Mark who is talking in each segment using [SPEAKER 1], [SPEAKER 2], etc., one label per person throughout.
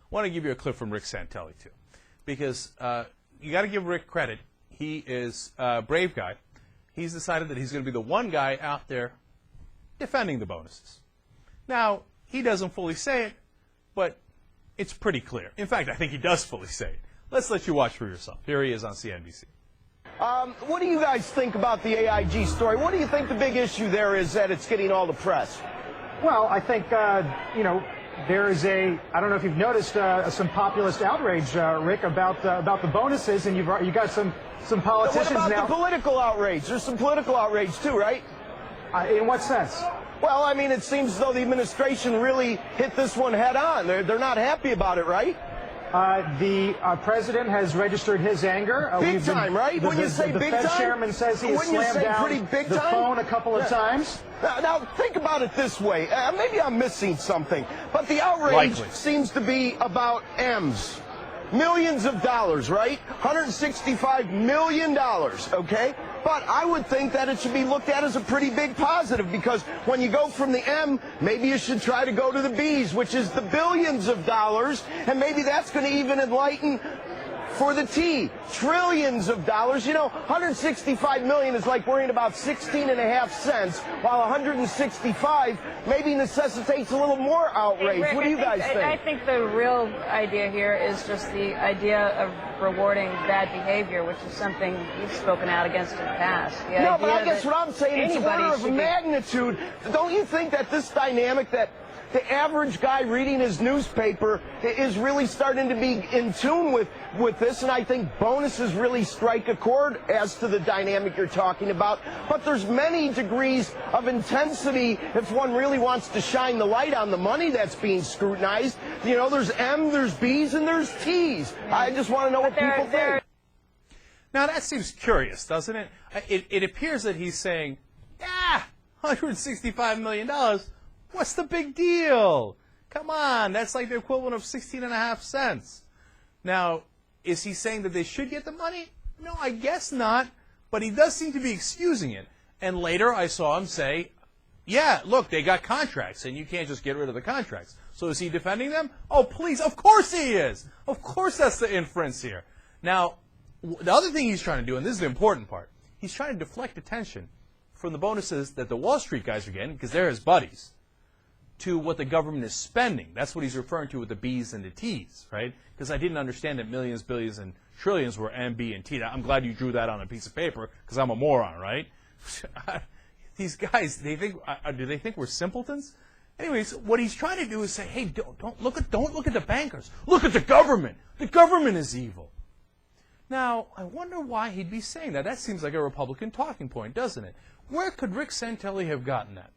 [SPEAKER 1] want to give you a clip from Rick Santelli, too, because you got to give Rick credit. He is a brave guy. He's decided that he's going to be the one guy out there defending the bonuses. Now, he doesn't fully say it, but it's pretty clear. In fact, I think he does fully say it. Let's let you watch for yourself. Here he is on CNBC.
[SPEAKER 2] What do you guys think about the AIG story? What do you think the big issue there is that it's getting all the press?
[SPEAKER 3] Well, I think, you know, there is I don't know if you've noticed some populist outrage, Rick, about the bonuses, and you got some politicians now.
[SPEAKER 2] What about the political outrage? There's some political outrage too, right?
[SPEAKER 3] In what sense?
[SPEAKER 2] Well, I mean, it seems as though the administration really hit this one head on. They're not happy about it, right?
[SPEAKER 3] The president has registered his anger.
[SPEAKER 2] Big time, right? When you say big time?
[SPEAKER 3] The Fed chairman says he has slammed down the phone a couple of times.
[SPEAKER 2] Now, think about it this way. Maybe I'm missing something, but the outrage seems to be about M's. Millions of dollars, right? $165 million, okay? But I would think that it should be looked at as a pretty big positive, because when you go from the M, maybe you should try to go to the B's, which is the billions of dollars, and maybe that's going to even enlighten for the T, trillions of dollars. You know, 165 million is like worrying about 16.5 cents, while 165 maybe necessitates a little more outrage.
[SPEAKER 4] Hey, Rick,
[SPEAKER 2] what do you guys think?
[SPEAKER 4] I think the real idea here is just the idea of rewarding bad behavior, which is something you've spoken out against in the past.
[SPEAKER 2] No, but I guess what I'm saying is order of magnitude. Don't you think that this dynamic, that the average guy reading his newspaper is really starting to be in tune with this, and I think bonuses really strike a chord as to the dynamic you're talking about. But there's many degrees of intensity if one really wants to shine the light on the money that's being scrutinized. You know, there's M, there's B's, and there's T's. I just want to know what people think.
[SPEAKER 1] Now, that seems curious, doesn't it? It appears that he's saying, $165 million. What's the big deal? Come on, that's like the equivalent of 16.5 cents. Now, is he saying that they should get the money? No, I guess not, but he does seem to be excusing it. And later I saw him say, yeah, look, they got contracts, and you can't just get rid of the contracts. So is he defending them? Oh, please, of course he is. Of course that's the inference here. Now, the other thing he's trying to do, and this is the important part, he's trying to deflect attention from the bonuses that the Wall Street guys are getting, because they're his buddies, to what the government is spending. That's what he's referring to with the B's and the T's, right? Because I didn't understand that millions, billions, and trillions were M, B, and T. I'm glad you drew that on a piece of paper, because I'm a moron, right? These guys, do they think we're simpletons? Anyways, what he's trying to do is say, hey, don't look at the bankers. Look at the government. The government is evil. Now, I wonder why he'd be saying that. That seems like a Republican talking point, doesn't it? Where could Rick Santelli have gotten that?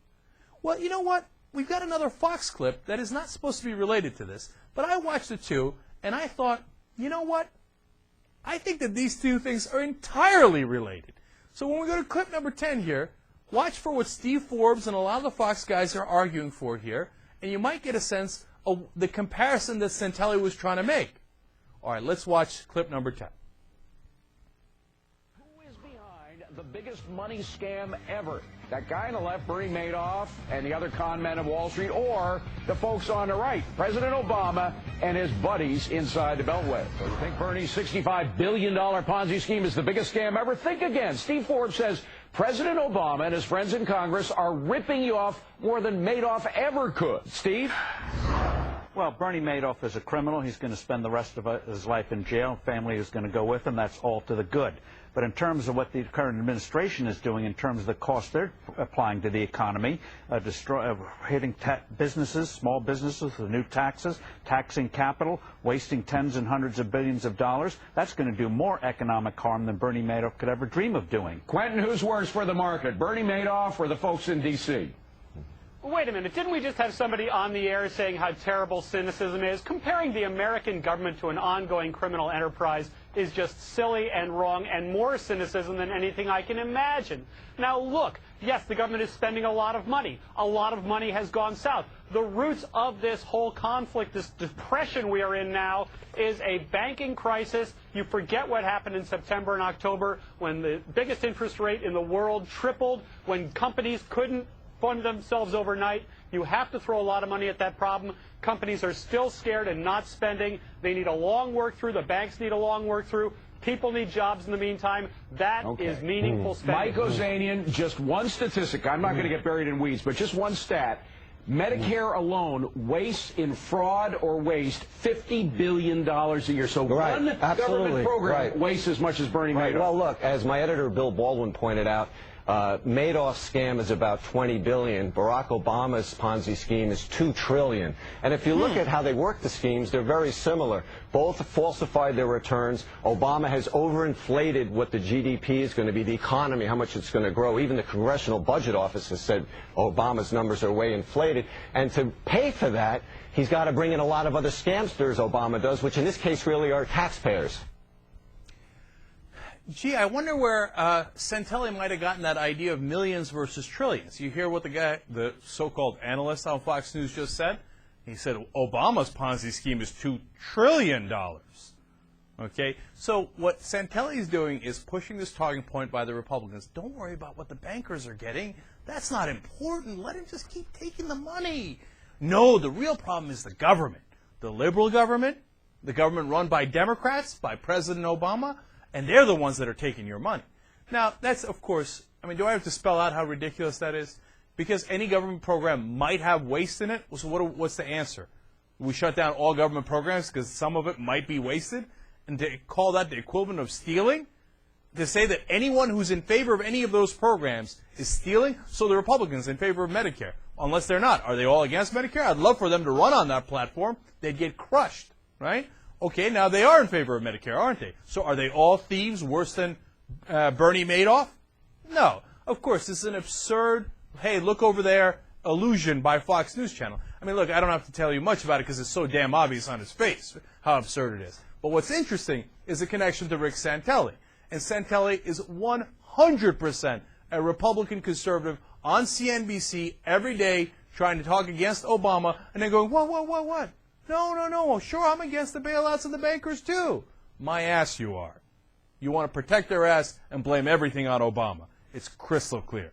[SPEAKER 1] Well, you know what? We've got another Fox clip that is not supposed to be related to this, but I watched it too, and I thought, you know what? I think that these two things are entirely related. So when we go to clip number 10 here, watch for what Steve Forbes and a lot of the Fox guys are arguing for here, and you might get a sense of the comparison that Santelli was trying to make. All right, let's watch clip number 10.
[SPEAKER 5] Who is behind the biggest money scam ever? That guy on the left, Bernie Madoff, and the other con men of Wall Street, or the folks on the right, President Obama and his buddies inside the Beltway. So you think Bernie's $65 billion Ponzi scheme is the biggest scam ever? Think again. Steve Forbes says President Obama and his friends in Congress are ripping you off more than Madoff ever could. Steve?
[SPEAKER 6] Well, Bernie Madoff is a criminal. He's going to spend the rest of his life in jail. Family is going to go with him. That's all to the good. But in terms of what the current administration is doing, in terms of the cost they're applying to the economy, hitting businesses, small businesses with new taxes, taxing capital, wasting tens and hundreds of billions of dollars, that's going to do more economic harm than Bernie Madoff could ever dream of doing.
[SPEAKER 5] Quentin, who's worse for the market, Bernie Madoff or the folks in D.C.?
[SPEAKER 7] Wait a minute, didn't we just have somebody on the air saying how terrible cynicism is? Comparing the American government to an ongoing criminal enterprise is just silly and wrong, and more cynicism than anything I can imagine. Now look, yes, the government is spending a lot of money. A lot of money has gone south. The roots of this whole conflict, this depression we are in now, is a banking crisis. You forget what happened in September and October when the biggest interest rate in the world tripled, when companies couldn't fund themselves overnight, You have to throw a lot of money at that problem. Companies are still scared and not spending. They need a long work through. The banks need a long work through. People need jobs in the meantime. That is meaningful spending.
[SPEAKER 5] Mike Ozanian, just one statistic. I'm not going to get buried in weeds, but just one stat. Medicare alone wastes in fraud or waste $50 billion a year. So one government program wastes as much as Bernie Madoff.
[SPEAKER 8] Well, look, as my editor Bill Baldwin pointed out, Madoff's scam is about $20 billion. Barack Obama's Ponzi scheme is $2 trillion. And if you look at how they work the schemes, they're very similar. Both falsified their returns. Obama has overinflated what the GDP is going to be, the economy, how much it's going to grow. Even the Congressional Budget Office has said Obama's numbers are way inflated. And to pay for that, he's got to bring in a lot of other scamsters, Obama does, which in this case really are taxpayers.
[SPEAKER 1] Gee, I wonder where Santelli might have gotten that idea of millions versus trillions. You hear what the so-called analyst on Fox News just said? He said Obama's Ponzi scheme is $2 trillion. Okay? So what Santelli is doing is pushing this talking point by the Republicans. Don't worry about what the bankers are getting. That's not important. Let him just keep taking the money. No, the real problem is the government. The liberal government, the government run by Democrats, by President Obama, and they're the ones that are taking your money. Now, that's, of course, I mean, do I have to spell out how ridiculous that is? Because any government program might have waste in it. So what's the answer? We shut down all government programs because some of it might be wasted? And to call that the equivalent of stealing? To say that anyone who's in favor of any of those programs is stealing? So the Republicans in favor of Medicare, unless they're not. Are they all against Medicare? I'd love for them to run on that platform. They'd get crushed, right? Okay, now they are in favor of Medicare, aren't they? So are they all thieves worse than Bernie Madoff? No. Of course, this is an absurd, hey, look over there, illusion by Fox News Channel. I mean, look, I don't have to tell you much about it because it's so damn obvious on his face how absurd it is. But what's interesting is the connection to Rick Santelli. And Santelli is 100% a Republican conservative on CNBC every day trying to talk against Obama and then going, what? No. Sure, I'm against the bailouts of the bankers, too. My ass you are. You want to protect their ass and blame everything on Obama. It's crystal clear.